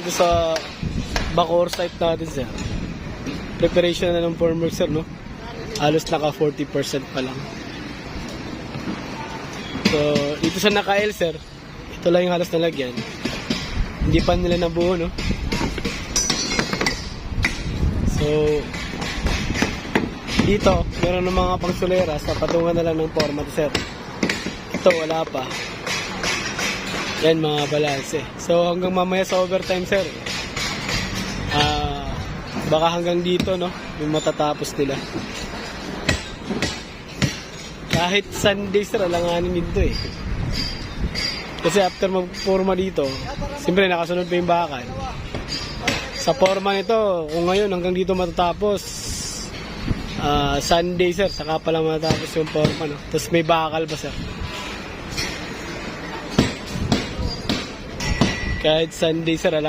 Dito sa Bacoor site natin, sir. Preparation na ng formwork, sir, no? Halos naka 40% pa lang. So, dito sa naka-L, sir, ito lang yung halos nalagyan. Hindi pa nila nabuo, no? So, dito, meron ng mga pangsulera sa patungan na lang ng format, sir. Ito, wala pa. Yan, mga balanse. So, hanggang mamaya sa overtime, sir, baka hanggang dito, no, yung matatapos nila. Kahit Sunday, sir, alanganin dito eh. Kasi after mag-forma dito, siyempre nakasunod pa yung bakal. Sa forma nito, kung ngayon hanggang dito matatapos, Sunday, sir, saka pala matatapos yung forma, no? Tapos may bakal pa, sir. Kahit Sunday, sir,